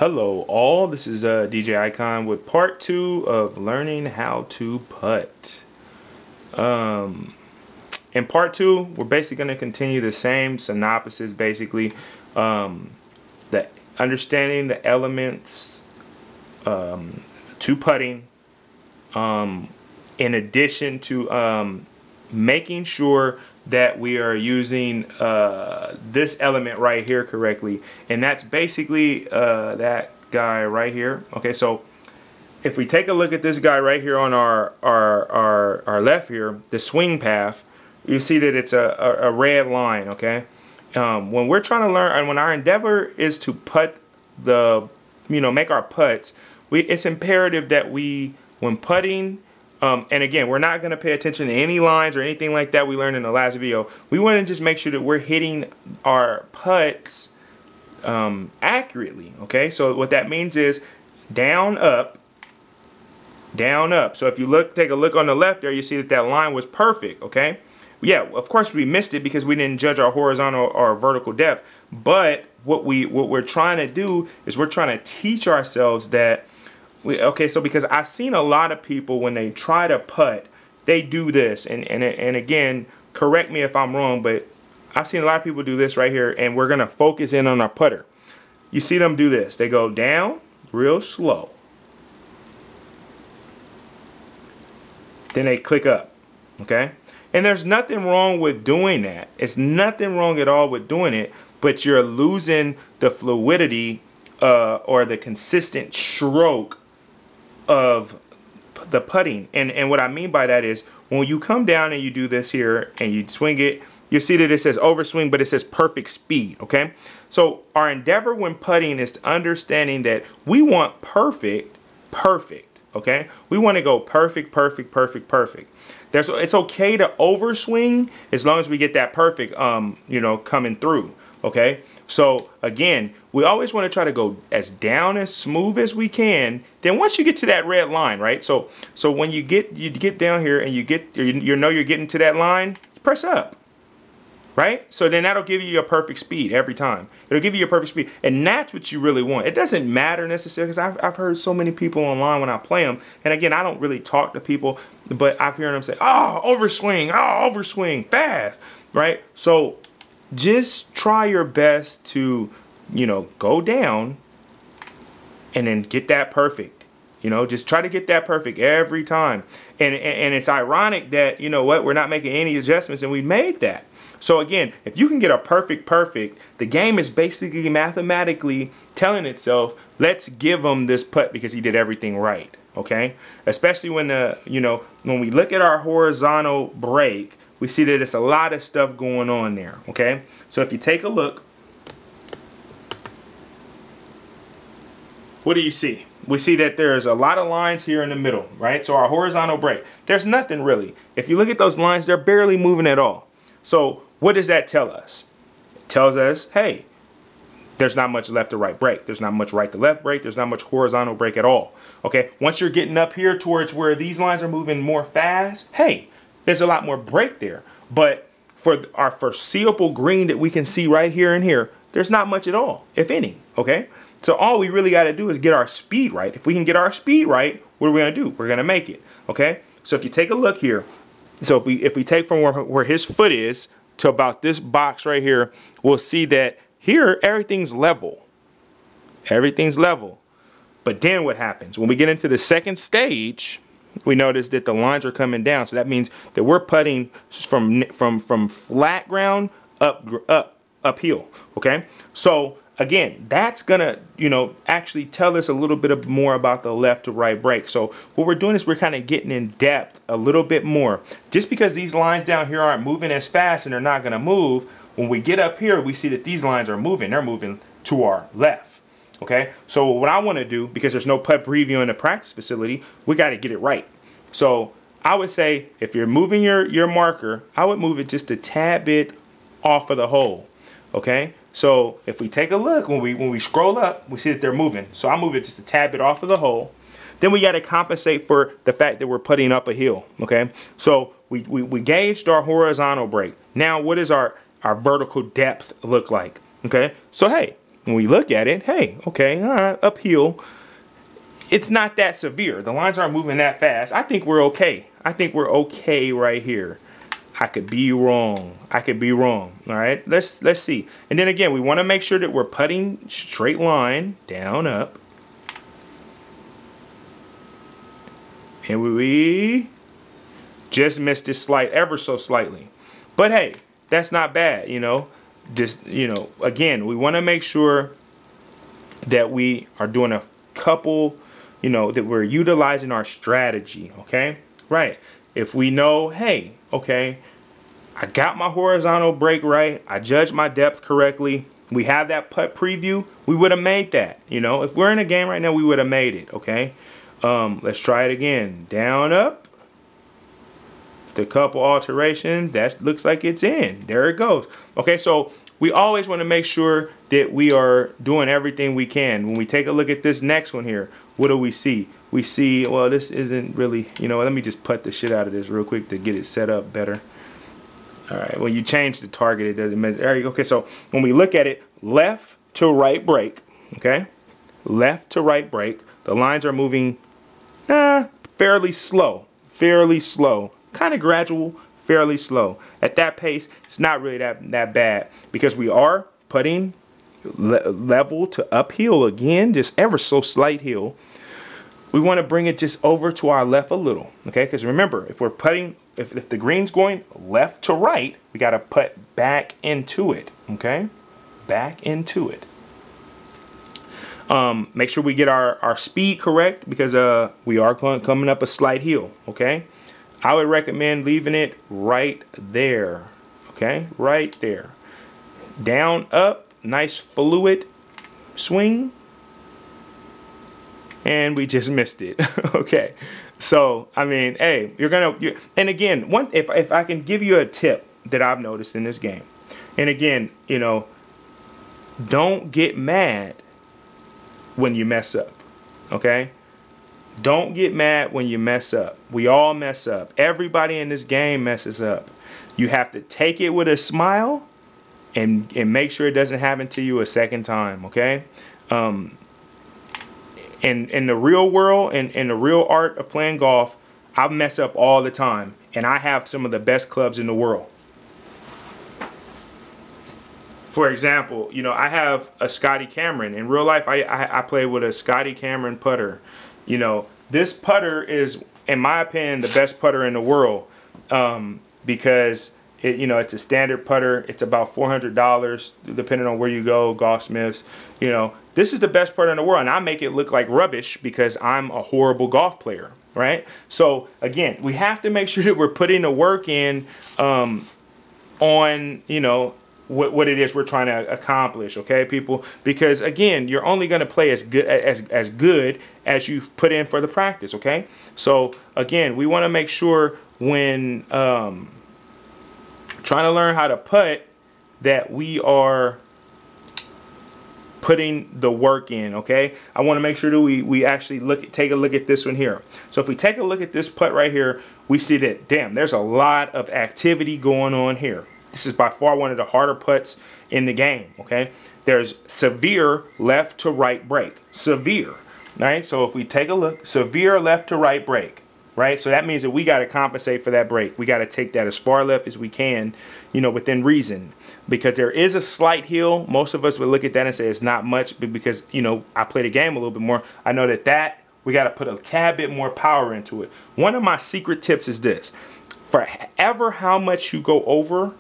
Hello all, this is DJAYICON with part 2 of learning how to putt. In part 2, we're basically going to continue the same synopsis, basically. The understanding the elements to putting, in addition to making sure that we are using this element right here correctly, and that's basically that guy right here. Okay, so if we take a look at this guy right here on our left here, the swing path, you see that it's a red line. Okay, when we're trying to learn, and when our endeavor is to putt make our putts, it's imperative that we, when putting, and again, we're not going to pay attention to any lines or anything like that we learned in the last video. We want to just make sure that we're hitting our putts accurately. Okay, so what that means is down, up, down, up. So if you take a look on the left there, you see that line was perfect. Okay, yeah, of course we missed it because we didn't judge our horizontal or vertical depth. But what we're trying to do is we're trying to teach ourselves that. Okay, so because I've seen a lot of people when they try to putt, they do this, and again, correct me if I'm wrong, but I've seen a lot of people do this right here, and we're gonna focus in on our putter. You see them do this. They go down real slow, then they click up. Okay, and there's nothing wrong with doing that. It's nothing wrong at all with doing it, but you're losing the fluidity or the consistent stroke of the putting. And what I mean by that is when you come down and you do this here and you swing it, you see that it says overswing, but it says perfect speed. Okay, so our endeavor when putting is understanding that we want perfect. Okay, we want to go perfect. It's okay to overswing as long as we get that perfect coming through. Okay, so again, we always want to try to go as down as smooth as we can. Then once you get to that red line, right? So when you get down here and you know you're getting to that line, press up, right? So then that'll give you your perfect speed every time. It'll give you your perfect speed, and that's what you really want. It doesn't matter necessarily, because I've heard so many people online when I play them, and again, I don't really talk to people, but I've heard them say, "Oh, overswing, fast," right? So just try your best to, go down and then get that perfect. Just try to get that perfect every time. And it's ironic that, we're not making any adjustments and we made that. So again, if you can get a perfect, the game is basically mathematically telling itself, let's give him this putt because he did everything right. Okay? Especially when when we look at our horizontal break, we see that it's a lot of stuff going on there. Okay? So if you take a look, what do you see? We see that there's a lot of lines here in the middle, right? So our horizontal break, there's nothing really. If you look at those lines, they're barely moving at all. So what does that tell us? It tells us, hey, there's not much left to right break. There's not much right to left break. There's not much horizontal break at all. Okay? Once you're getting up here towards where these lines are moving more fast, hey, there's a lot more break there. But for our foreseeable green that we can see right here and here, there's not much at all, if any. Okay? So all we really got to do is get our speed right. If we can get our speed right, what are we going to do? We're going to make it. Okay? So if you take a look here, so if we take from where his foot is to about this box right here, we'll see that here everything's level. Everything's level. But then what happens? When we get into the second stage, we notice that the lines are coming down. So that means that we're putting from flat ground uphill. Okay? So again, that's gonna, actually tell us a little bit more about the left to right break. So what we're doing is we're kind of getting in depth a little bit more. Just because these lines down here aren't moving as fast and they're not gonna move, when we get up here, we see that these lines are moving. They're moving to our left. Okay, so what I want to do, because there's no putt preview in the practice facility, we got to get it right. So I would say if you're moving your marker, I would move it just a tad bit off of the hole. Okay, so if we take a look, when we scroll up, we see that they're moving. So I move it just a tad bit off of the hole. Then we got to compensate for the fact that we're putting up a hill. Okay, so we gauged our horizontal break. Now what does our vertical depth look like? Okay, so hey, when we look at it, hey, okay, all right, uphill. It's not that severe. The lines aren't moving that fast. I think we're okay. I think we're okay right here. I could be wrong. I could be wrong. All right, let's see. And then again, we want to make sure that we're putting straight line, down, up. And we just missed it ever so slightly. But hey, that's not bad, you know. Just, you know, again, we want to make sure that we are doing a couple, you know, that we're utilizing our strategy, okay? Right. If we know, hey, okay, I got my horizontal break right, I judged my depth correctly, we have that putt preview, we would have made that, you know? If we're in a game right now, we would have made it, okay? Let's try it again. Down, up. The couple alterations, that looks like it's in. There it goes. Okay, so we always want to make sure that we are doing everything we can. When we take a look at this next one here, what do we see? We see, well, this isn't really, you know, let me just put the shit out of this real quick to get it set up better. All right, when you change the target, it doesn't matter. There you go. Okay, so when we look at it, left to right break, okay? Left to right break. The lines are moving fairly slow, kind of gradual, fairly slow. At that pace, it's not really that bad because we are putting level to uphill again, just ever so slight hill. We want to bring it just over to our left a little, okay? Because remember, if we're putting, if the green's going left to right, we got to put back into it, okay? Back into it. Make sure we get our speed correct because we are coming up a slight hill, okay? I would recommend leaving it right there, okay? Right there. Down, up, nice fluid swing. And we just missed it, okay? So, I mean, hey, and again, if I can give you a tip that I've noticed in this game, and again, you know, don't get mad when you mess up, okay? Don't get mad when you mess up. We all mess up. Everybody in this game messes up. You have to take it with a smile and make sure it doesn't happen to you a second time, okay? In the real world, in the real art of playing golf, I mess up all the time, and I have some of the best clubs in the world. For example, you know, I have a Scotty Cameron. In real life, I play with a Scotty Cameron putter. You know, this putter is, in my opinion, the best putter in the world because you know, it's a standard putter. It's about $400 depending on where you go, golfsmiths. You know, this is the best putter in the world, and I make it look like rubbish because I'm a horrible golf player, right? So again, we have to make sure that we're putting the work in on, you know, what it is we're trying to accomplish, okay, people? Because again, you're only going to play as good as you've put in for the practice, okay? So again, we want to make sure when trying to learn how to putt that we are putting the work in, okay? I want to make sure that we actually take a look at this one here. So if we take a look at this putt right here, we see that, damn, there's a lot of activity going on here. This is by far one of the harder putts in the game, okay? There's severe left to right break. Severe, right? So if we take a look, severe left to right break, right? So that means that we got to compensate for that break. We got to take that as far left as we can, you know, within reason. Because there is a slight hill. Most of us would look at that and say it's not much, but because, you know, I play the game a little bit more, I know that we got to put a tad bit more power into it. One of my secret tips is this. Forever how much you go over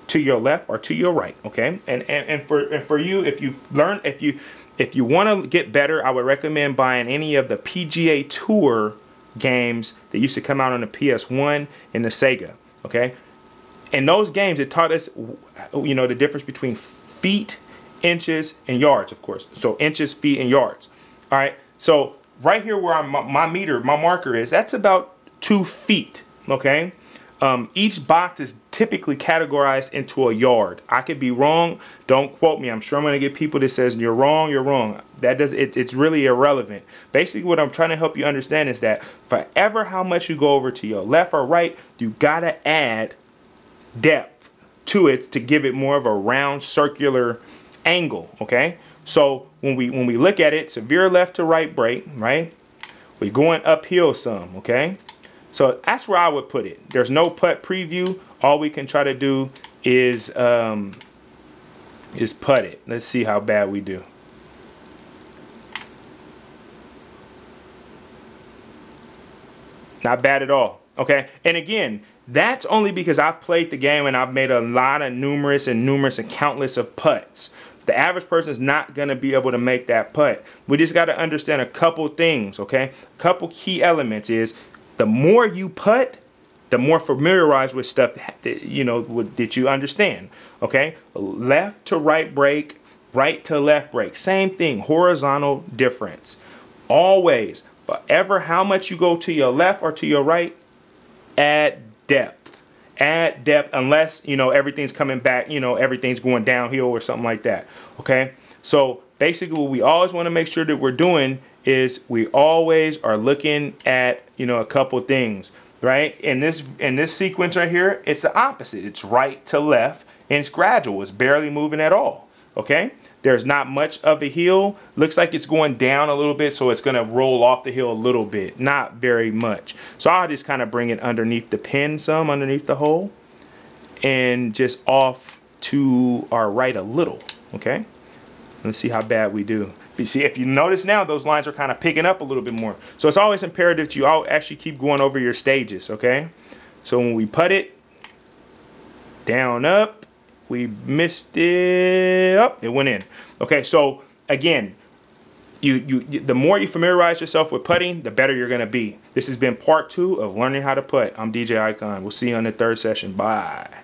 to your left or to your right, okay? And for you, if you want to get better, I would recommend buying any of the PGA Tour games that used to come out on the PS1 and the Sega, okay? In those games, it taught us, you know, the difference between feet, inches, and yards, of course. So inches, feet, and yards. All right. So right here where my marker is, that's about 2 feet, okay? Each box is typically categorized into a yard. I could be wrong. Don't quote me. I'm sure I'm going to get people that says you're wrong. You're wrong. It's really irrelevant. Basically, what I'm trying to help you understand is that forever how much you go over to your left or right, you got to add depth to it to give it more of a round circular angle, okay? So when we look at it, severe left to right break, right? We're going uphill some, okay? So that's where I would put it. There's no putt preview. All we can try to do is putt it. Let's see how bad we do. Not bad at all. Okay, and again, that's only because I've played the game and I've made a lot of numerous and countless of putts. The average person is not going to be able to make that putt. We just got to understand a couple things, okay? A couple key elements is the more you putt, the more familiarized with stuff that, you know, that you understand, okay? Left to right break, right to left break. Same thing, horizontal difference. Always, forever, how much you go to your left or to your right, add depth. Add depth, unless, you know, everything's coming back, you know, everything's going downhill or something like that, okay? So basically what we always want to make sure that we're doing is we always are looking at, you know, a couple things, right? In this sequence right here, it's the opposite. It's right to left, and it's gradual. It's barely moving at all, okay? There's not much of a hill. Looks like it's going down a little bit, so it's going to roll off the hill a little bit. Not very much. So I'll just kind of bring it underneath the pin some, underneath the hole, and just off to our right a little, okay? Let's see how bad we do. You see, if you notice now, those lines are kind of picking up a little bit more. So it's always imperative that you all actually keep going over your stages, okay? So when we putt it, down, up, we missed it, up, it went in. Okay, so again, the more you familiarize yourself with putting, the better you're gonna be. This has been part 2 of learning how to putt. I'm DJ Icon. We'll see you on the 3rd session. Bye.